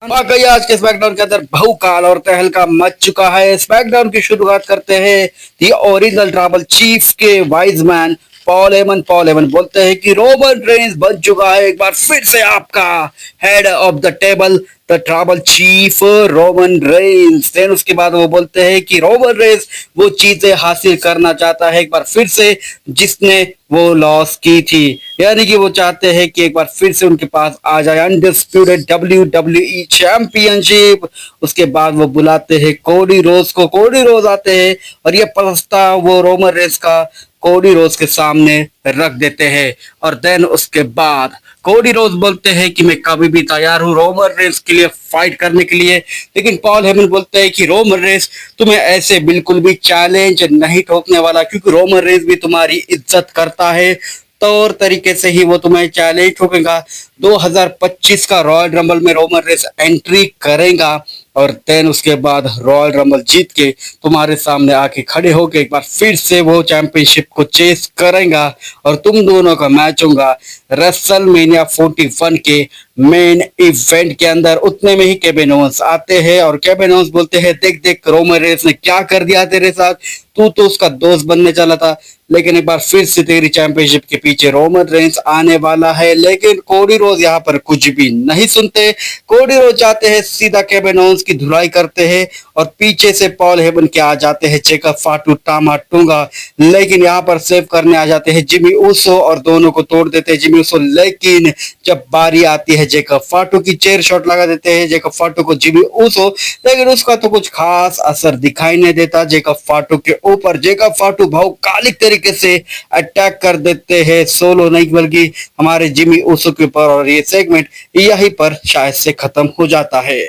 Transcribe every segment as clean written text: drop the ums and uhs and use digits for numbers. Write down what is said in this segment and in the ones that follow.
वाकई आज के स्मैकडाउन के अंदर बहुकाल और तहलका मच चुका है। स्मैकडाउन की शुरुआत करते हैं दी ओरिजिनल ट्राइबल चीफ के वाइज मैन पॉल हेमन बोलते हैं कि रोमन रेंज बन चुका है एक बार फिर से आपका head of the table, the tribal chief Roman range. Then उसके बाद वो बोलते हैं कि रोमन रेंज वो चीजें हासिल करना चाहता है एक बार फिर से जिसने वो लॉस की थी, यानी कि वो चाहते हैं कि एक बार फिर से उनके पास आ जाए अनडिस्प्यूटेड WWE चैंपियनशिप। उसके बाद वो बुलाते हैं कोडी रोज को, कोडी रोज आते हैं और ये प्रस्ताव वो रोमन रेंज का कोडी रोज के सामने रख देते हैं। और देन उसके बाद कोडी रोज बोलते हैं कि मैं कभी भी तैयार हूँ रोमन रेंज के लिए फाइट करने के लिए, लेकिन पॉल हेमन बोलते हैं कि रोमन रेंज तुम्हें ऐसे बिल्कुल भी चैलेंज नहीं ठोकने वाला, क्योंकि रोमन रेंज भी तुम्हारी इज्जत करता है, तौर तरीके से ही वो तुम्हें चैलेंज ठोकेगा। 2025 का रॉयल रंबल में रोमन रेंज एंट्री करेगा और देन उसके बाद रॉयल रंबल जीत के तुम्हारे सामने आके खड़े होके एक बार फिर से वो चैंपियनशिप को चेस करेगा और तुम दोनों का मैच होगा रेसलमेनिया 41 के मेन इवेंट के अंदर। उतने में ही केविन ओवेंस आते हैं और केविन ओवेंस बोलते हैं देख देख रोमन रेंज ने क्या कर दिया तेरे साथ, तू तो उसका दोस्त बनने चला था, लेकिन एक बार फिर से तेरी चैंपियनशिप के पीछे रोमन रेंज आने वाला है। लेकिन कोडी रोज यहाँ पर कुछ भी नहीं सुनते। कोडी रोज जाते हैं सीधा केविन ओवेंस की धुलाई करते हैं और पीछे से पॉल हेमन के आ जाते हैं जेकब फाटू टामा टूंगा, लेकिन यहाँ पर सेव करने आ जाते हैं जिमी ऊसो और दोनों को तोड़ देते हैं जिमी ऊसो। लेकिन जब बारी आती है जेकब फाटू की, चेयर शॉट लगा देते हैं जेकब फाटू को जिमी ऊसो, लेकिन उसका तो कुछ खास असर दिखाई नहीं देता जेकब फाटू के ऊपर। जेकब फाटू भौकालिक तरीके से अटैक कर देते हैं, सोलो नहीं बल्कि हमारे जिमी ऊसो के ऊपर, और ये सेगमेंट यहीं पर शायद से खत्म हो जाता है।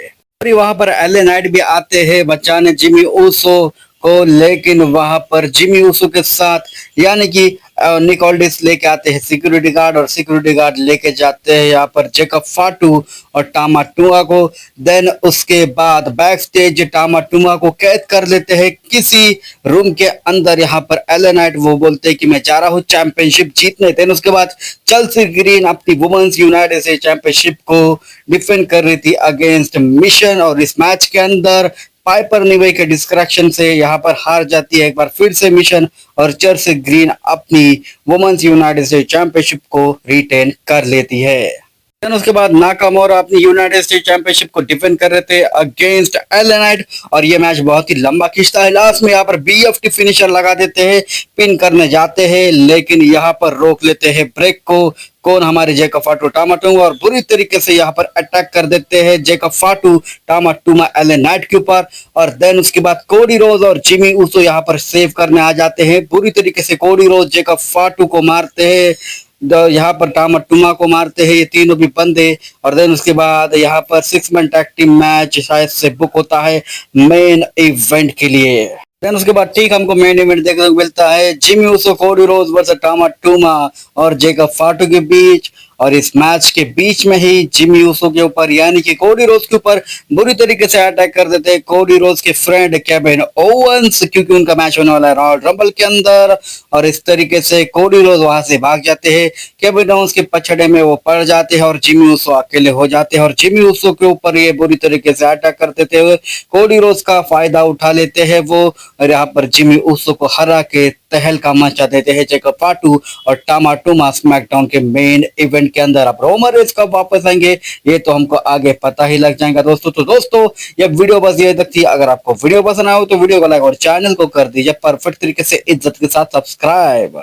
वहां पर एलए नाइट भी आते हैं बचाने जिमी ऊसो को, लेकिन वहां पर जिमी ऊसो के साथ यानी कि निक ऑल्डिस लेके आते हैं सिक्योरिटी गार्ड, और सिक्योरिटी गार्ड लेके जाते हैं यहाँ पर जेकब फाटू और टामा टुआ को। देन उसके बाद बैक स्टेज टामा टुआ को कैद कर लेते हैं किसी रूम के अंदर। यहाँ पर एलए नाइट वो बोलते हैं कि मैं जा रहा हूँ चैंपियनशिप जीतने। देन उसके बाद चेल्सी ग्रीन अपनी वुमेन्स यूनाइटेड से चैंपियनशिप को डिफेंड कर रही थी अगेंस्ट मिशन, और इस मैच के अंदर पाइपर निवे के डिस्ट्रैक्शन से यहाँ पर हार जाती है एक बार फिर से मिशन, और चेल्सी ग्रीन अपनी वुमेन्स यूनाइटेड से चैंपियनशिप को रिटेन कर लेती है। उसके बाद नाकामोरा अपनी यूनाइटेड स्टेट चैंपियनशिप को डिफेंड कर रहे थे अगेंस्ट एलए नाइट, और ये मैच बहुत ही लंबा खिंचता है। लास्ट में यहाँ पर बीएफटी फिनिशर लगा देते हैं, पिन करने जाते हैं, लेकिन यहाँ पर रोक लेते हैं ब्रेक को कौन, हमारे जेकब फाटू टामा टूंगा, और बुरी तरीके से यहाँ पर अटैक कर देते हैं जेकब फाटू टामा टूमा एलए नाइट के ऊपर। और देन उसके बाद कोडी रोज और जिमी ऊसो यहाँ पर सेव करने आ जाते हैं। बुरी तरीके से कोडी रोज जेकब फाटू को मारते हैं, यहाँ पर टामा टुमा को मारते हैं ये तीनों भी बंदे। और देन उसके बाद यहाँ पर 6 मैन टैग टीम मैच शायद से बुक होता है मेन इवेंट के लिए। देन उसके बाद ठीक हमको मेन इवेंट देखने को मिलता है जिमी ऊसो कोडी रोज वर्सेस टामा टुमा और जेकब फाटू के बीच, और इस मैच के बीच में ही जिमी ऊसो के ऊपर यानी कि कोडी रोज के ऊपर बुरी तरीके से अटैक कर देते हैं कोडी रोज के फ्रेंड केविन ओवेंस, क्योंकि उनका मैच होने वाला है रॉयल रंबल के अंदर। और इस तरीके से कोडी रोज वहां से भाग जाते हैं, केविन ओवेंस के पछड़े में वो पड़ जाते हैं और जिमी ऊसो अकेले हो जाते हैं, और जिमी ऊसो के ऊपर ये बुरी तरीके से अटैक करते थे। कोडी रोज का फायदा उठा लेते हैं वो, और यहाँ पर जिमी ऊसो को हरा के तहलका मचा देते हैं जेकब फाटू और टामा टुमा स्मैकडाउन के मेन इवेंट के अंदर। अब रोमन रेंज कब वापस आएंगे ये तो हमको आगे पता ही लग जाएगा दोस्तों। तो दोस्तों ये वीडियो बस ये तक थी। अगर आपको वीडियो पसंद आया हो तो वीडियो को लाइक और चैनल को कर दीजिए परफेक्ट तरीके से इज्जत के साथ सब्सक्राइब।